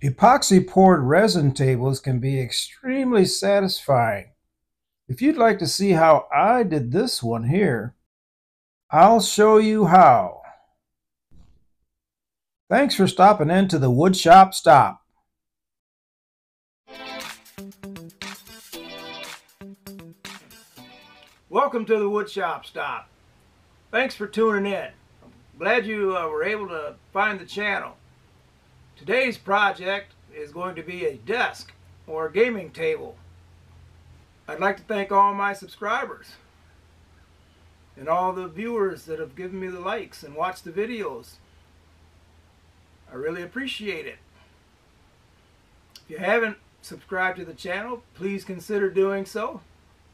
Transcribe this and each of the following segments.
Epoxy poured resin tables can be extremely satisfying. If you'd like to see how I did this one here, I'll show you how. Thanks for stopping into the Woodshop Stop. Welcome to the Woodshop Stop. Thanks for tuning in. I'm glad you were able to find the channel. Today's project is going to be a desk or a gaming table. I'd like to thank all my subscribers and all the viewers that have given me the likes and watched the videos. I really appreciate it. If you haven't subscribed to the channel, please consider doing so.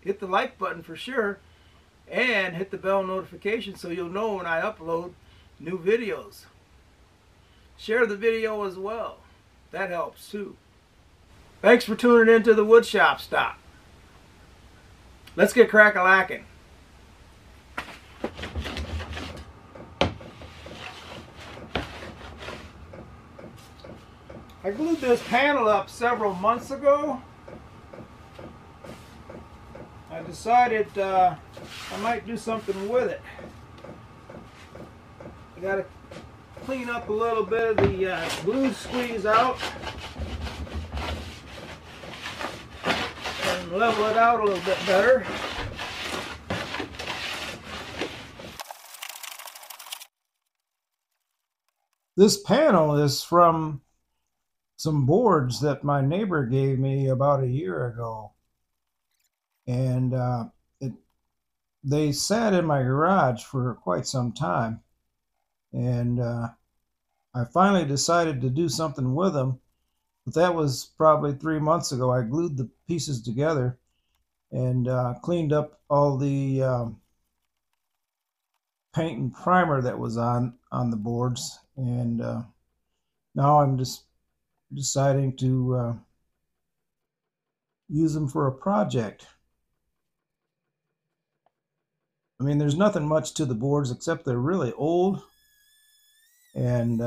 Hit the like button for sure, and hit the bell notification so you'll know when I upload new videos. Share the video as well. That helps too. Thanks for tuning in to the Woodshop Stop. Let's get crack-a-lacking. I glued this panel up several months ago. I decided I might do something with it. I got to clean up a little bit of the glue squeeze out and level it out a little bit better. This panel is from some boards that my neighbor gave me about a year ago, and they sat in my garage for quite some time, and I finally decided to do something with them, but that was probably 3 months ago. I glued the pieces together and cleaned up all the paint and primer that was on the boards, and now I'm just deciding to use them for a project. I mean, there's nothing much to the boards except they're really old, and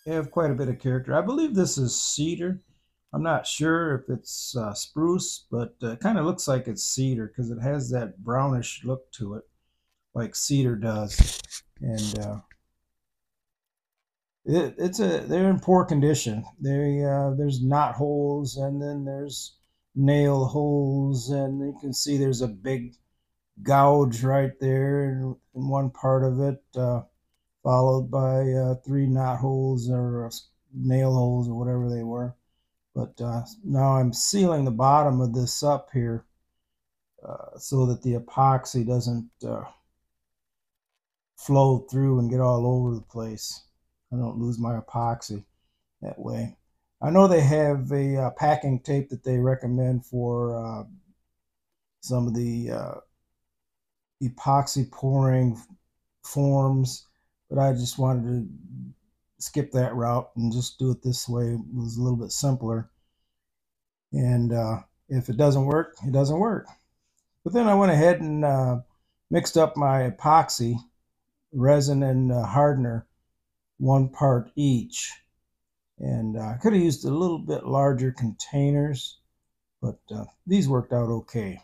they have quite a bit of character. I believe this is cedar. I'm not sure if it's spruce, but it kind of looks like it's cedar because it has that brownish look to it, like cedar does. And they're in poor condition. There's knot holes, and then there's nail holes, and you can see there's a big gouge right there in one part of it, followed by 3 knot holes or nail holes or whatever they were. But now I'm sealing the bottom of this up here so that the epoxy doesn't flow through and get all over the place. I don't lose my epoxy that way. I know they have a packing tape that they recommend for some of the epoxy pouring forms, but I just wanted to skip that route and just do it this way. It was a little bit simpler. And if it doesn't work, it doesn't work. But then I went ahead and mixed up my epoxy, resin, and hardener, 1 part each. And I could have used a little bit larger containers, but these worked out okay.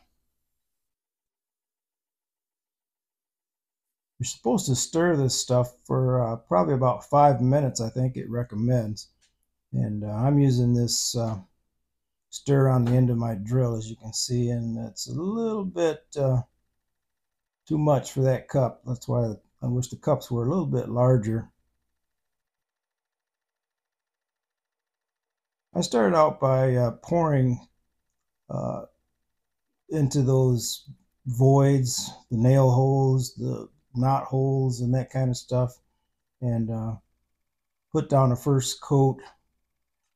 You're supposed to stir this stuff for probably about 5 minutes, I think it recommends. And I'm using this stir on the end of my drill, as you can see, and it's a little bit too much for that cup. That's why I wish the cups were a little bit larger. I started out by pouring into those voids, the nail holes, the knot holes, and that kind of stuff, and put down a first coat.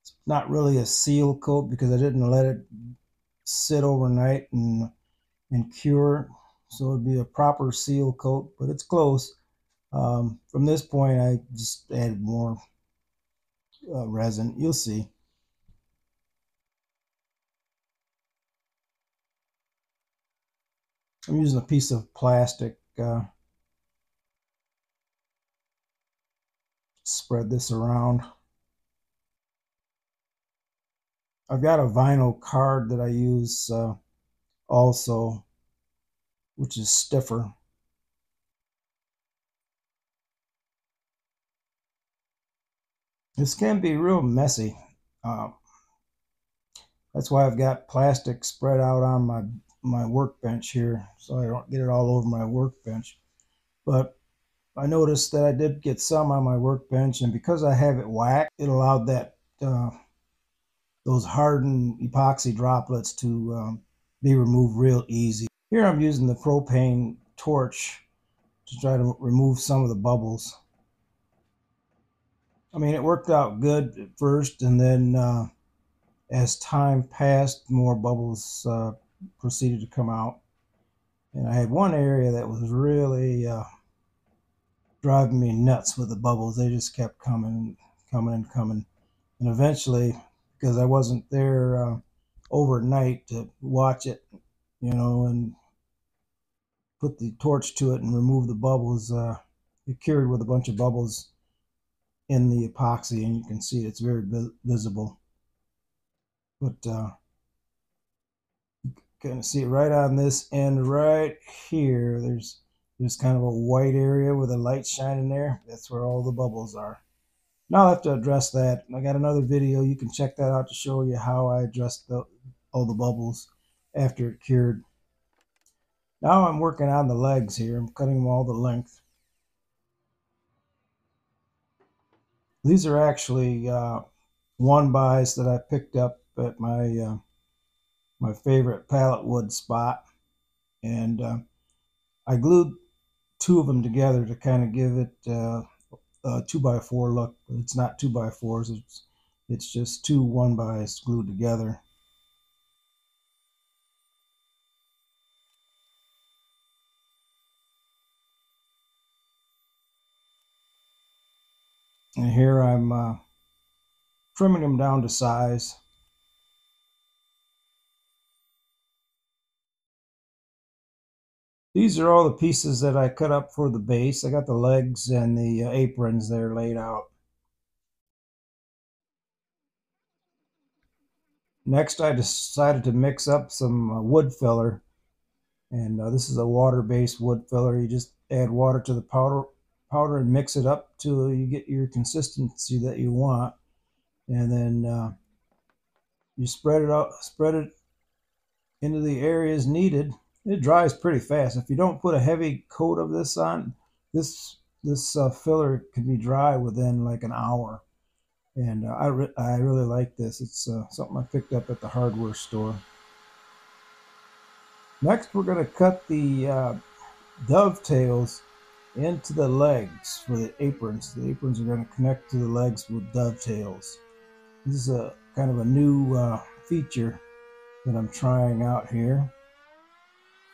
It's not really a seal coat because I didn't let it sit overnight and cure, so it'd be a proper seal coat, but it's close. From this point, I just added more resin. You'll see. I'm using a piece of plastic. Spread this around. I've got a vinyl card that I use also, which is stiffer. This can be real messy. That's why I've got plastic spread out on my workbench here, so I don't get it all over my workbench. But I noticed that I did get some on my workbench, and because I have it waxed, it allowed that those hardened epoxy droplets to be removed real easy. Here I'm using the propane torch to try to remove some of the bubbles. I mean, it worked out good at first, and then as time passed, more bubbles proceeded to come out. And I had one area that was really driving me nuts with the bubbles. They just kept coming, coming, and coming. And eventually, because I wasn't there overnight to watch it, and put the torch to it and remove the bubbles, it cured with a bunch of bubbles in the epoxy, and you can see it's very visible. But you kind of see it right on this end right here. There's kind of a white area with a light shining there. That's where all the bubbles are. Now I'll have to address that. I got another video. You can check that out to show you how I addressed all the bubbles after it cured. Now I'm working on the legs here. I'm cutting them all the length. These are actually 1-bys that I picked up at my favorite pallet wood spot, and I glued 2 of them together to kind of give it a 2x4 look. But it's not 2x4s. It's just 2 1-bys glued together. And here I'm trimming them down to size. These are all the pieces that I cut up for the base. I got the legs and the aprons there laid out. Next, I decided to mix up some wood filler. And this is a water-based wood filler. You just add water to the powder and mix it up till you get your consistency that you want. And then you spread it into the areas needed. It dries pretty fast. If you don't put a heavy coat of this on, this filler can be dry within like an hour. And I really like this. It's something I picked up at the hardware store. Next, we're going to cut the dovetails into the legs for the aprons. The aprons are going to connect to the legs with dovetails. This is a kind of a new feature that I'm trying out here.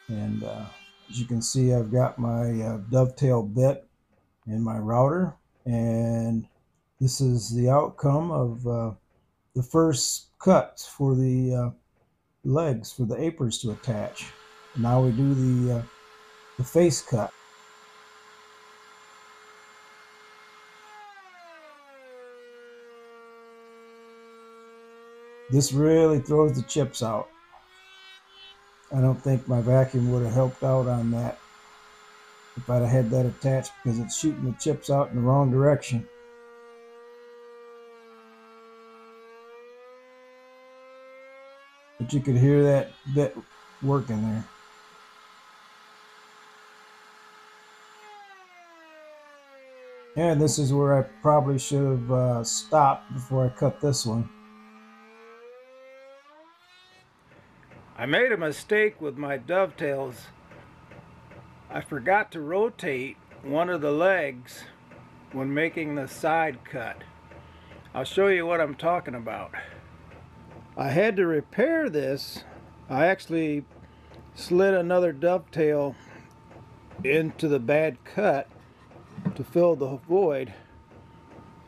And as you can see, I've got my dovetail bit and my router, and this is the outcome of the first cut for the legs for the aprons to attach. Now we do the face cut. This really throws the chips out. I don't think my vacuum would have helped out on that if I'd have had that attached, because it's shooting the chips out in the wrong direction. But you could hear that bit working there. And this is where I probably should have stopped before I cut this one. I made a mistake with my dovetails. I forgot to rotate one of the legs when making the side cut. I'll show you what I'm talking about. I had to repair this. I actually slid another dovetail into the bad cut to fill the void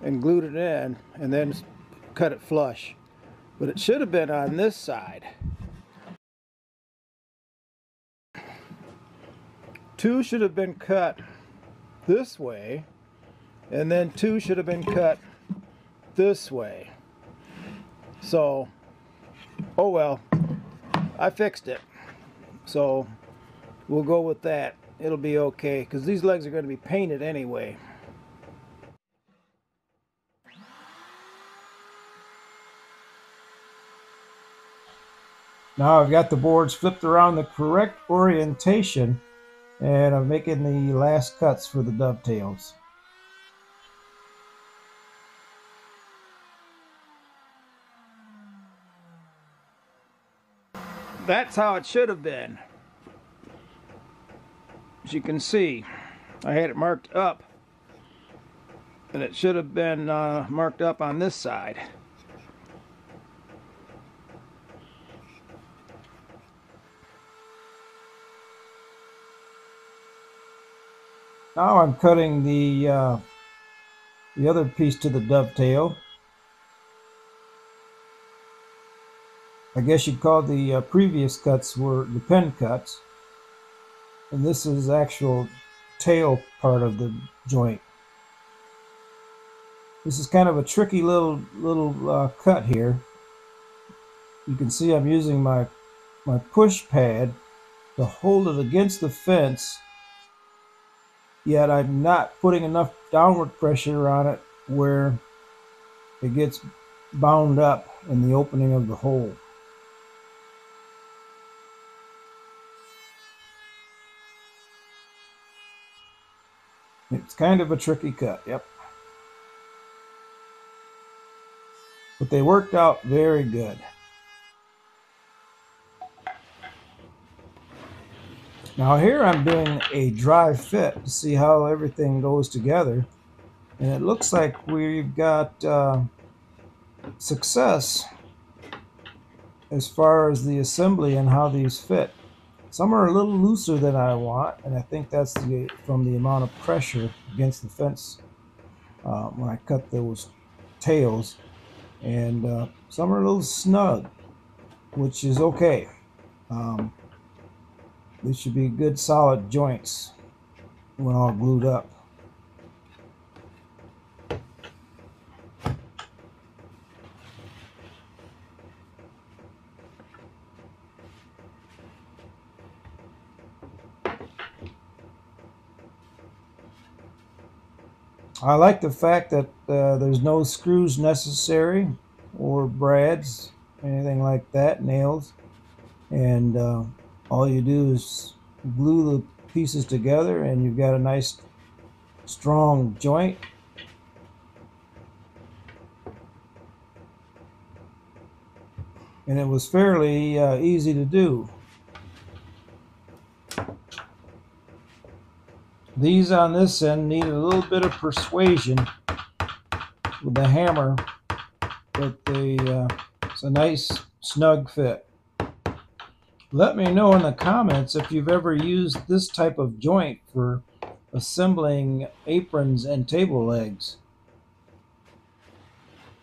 and glued it in and then cut it flush. But it should have been on this side. 2 should have been cut this way, and then 2 should have been cut this way. So Oh well, I fixed it. So we'll go with that. It'll be okay, because these legs are going to be painted anyway. Now I've got the boards flipped around the correct orientation, and I'm making the last cuts for the dovetails. That's how it should have been. As you can see, I had it marked up, and it should have been marked up on this side. Now I'm cutting the other piece to the dovetail. I guess you'd call the previous cuts were the pin cuts, and this is actual tail part of the joint. This is kind of a tricky little cut here. You can see I'm using my push pad to hold it against the fence, yet I'm not putting enough downward pressure on it where it gets bound up in the opening of the hole. It's kind of a tricky cut, yep. But they worked out very good. Now here I'm doing a dry fit to see how everything goes together. And it looks like we've got success as far as the assembly and how these fit. Some are a little looser than I want, and I think that's from the amount of pressure against the fence when I cut those tails. And some are a little snug, which is okay. These should be good solid joints when all glued up. I like the fact that there's no screws necessary or brads, anything like that, nails. And all you do is glue the pieces together and you've got a nice strong joint. And it was fairly easy to do. These on this end need a little bit of persuasion with the hammer, but it's a nice snug fit. Let me know in the comments if you've ever used this type of joint for assembling aprons and table legs.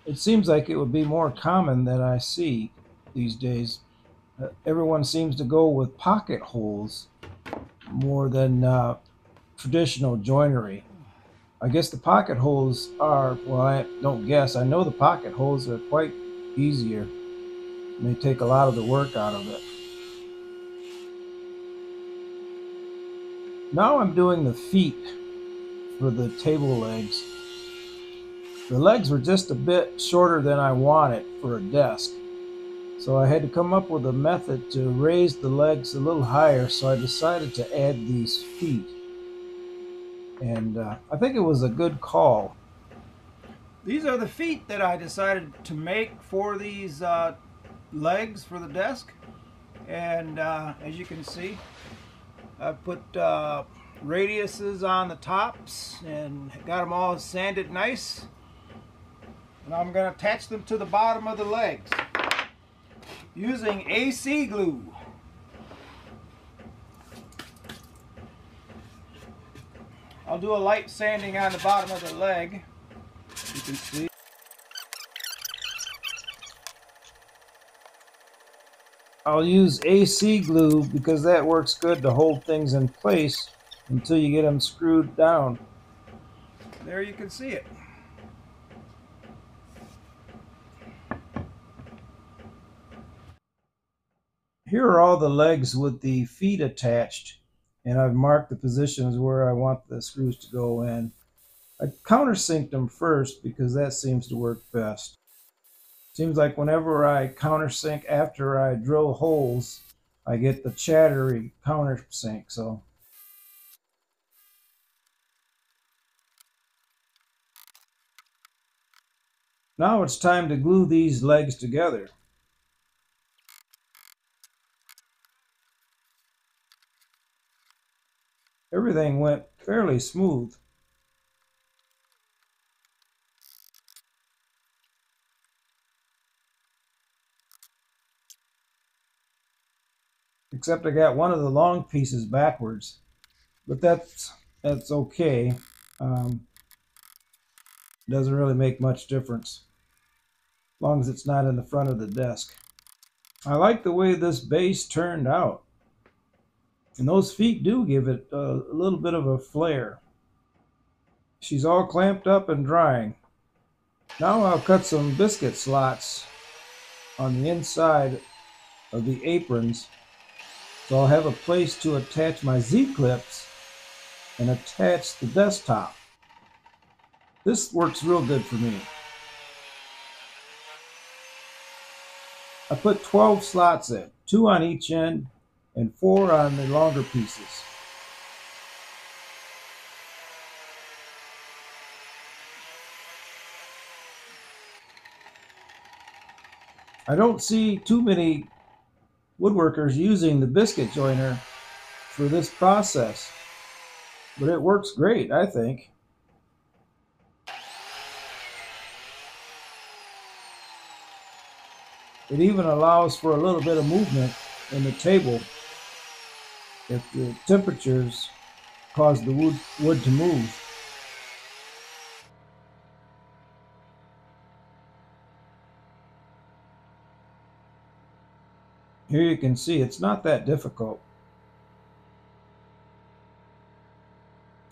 It seems like it would be more common than I see these days. Everyone seems to go with pocket holes more than traditional joinery. I guess the pocket holes are, well, I don't guess, I know the pocket holes are quite easier, and they take a lot of the work out of it. Now I'm doing the feet for the table legs. The legs were just a bit shorter than I wanted for a desk, so I had to come up with a method to raise the legs a little higher, so I decided to add these feet. And I think it was a good call. These are the feet that I decided to make for these legs for the desk. And as you can see, I put radiuses on the tops and got them all sanded nice. And I'm going to attach them to the bottom of the legs using AC glue. I'll do a light sanding on the bottom of the leg, you can see. I'll use AC glue because that works good to hold things in place until you get them screwed down. There you can see it. Here are all the legs with the feet attached, and I've marked the positions where I want the screws to go in. I countersinked them first because that seems to work best. Seems like whenever I countersink after I drill holes, I get the chattery countersink. So now it's time to glue these legs together. Everything went fairly smooth. Except I got one of the long pieces backwards, but that's okay. Doesn't really make much difference as long as it's not in the front of the desk. I like the way this base turned out, and those feet do give it a little bit of a flare. She's all clamped up and drying. Now I'll cut some biscuit slots on the inside of the aprons, so I'll have a place to attach my Z-clips and attach the desktop. This works real good for me. I put 12 slots in, 2 on each end and 4 on the longer pieces. I don't see too many woodworkers using the biscuit joiner for this process, but it works great, I think. It even allows for a little bit of movement in the table if the temperatures cause the wood to move. Here you can see it's not that difficult.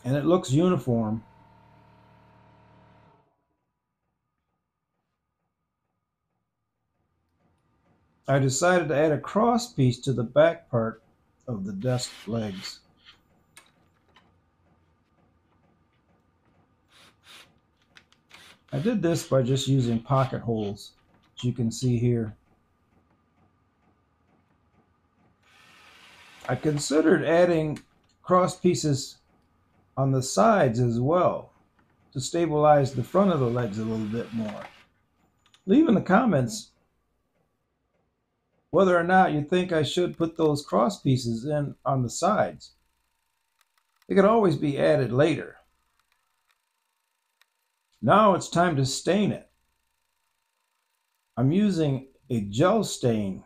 And it looks uniform. I decided to add a cross piece to the back part of the desk legs. I did this by just using pocket holes, as you can see here. I considered adding cross pieces on the sides as well to stabilize the front of the legs a little bit more. Leave in the comments whether or not you think I should put those cross pieces in on the sides. They could always be added later. Now it's time to stain it. I'm using a gel stain,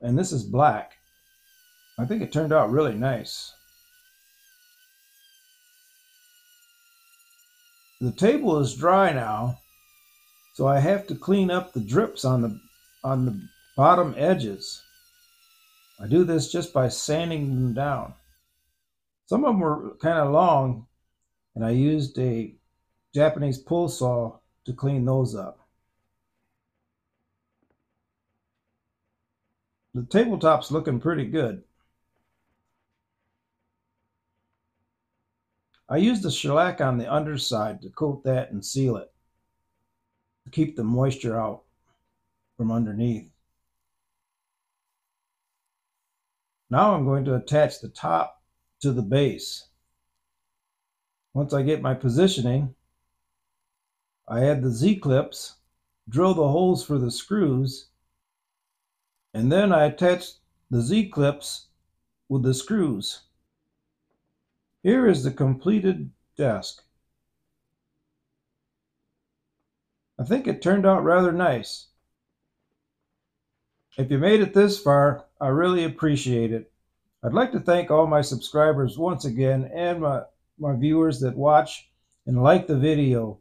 and this is black. I think it turned out really nice. The table is dry now, so I have to clean up the drips on the bottom edges. I do this just by sanding them down. Some of them were kind of long, and I used a Japanese pull saw to clean those up. The tabletop's looking pretty good. I used the shellac on the underside to coat that and seal it, to keep the moisture out from underneath. Now I'm going to attach the top to the base. Once I get my positioning, I add the Z-clips, drill the holes for the screws, and then I attach the Z-clips with the screws. Here is the completed desk. I think it turned out rather nice. If you made it this far, I really appreciate it. I'd like to thank all my subscribers once again, and my viewers that watch and like the video.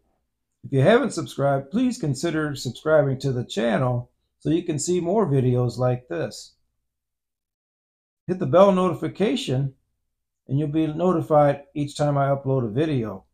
If you haven't subscribed, please consider subscribing to the channel so you can see more videos like this. Hit the bell notification and you'll be notified each time I upload a video.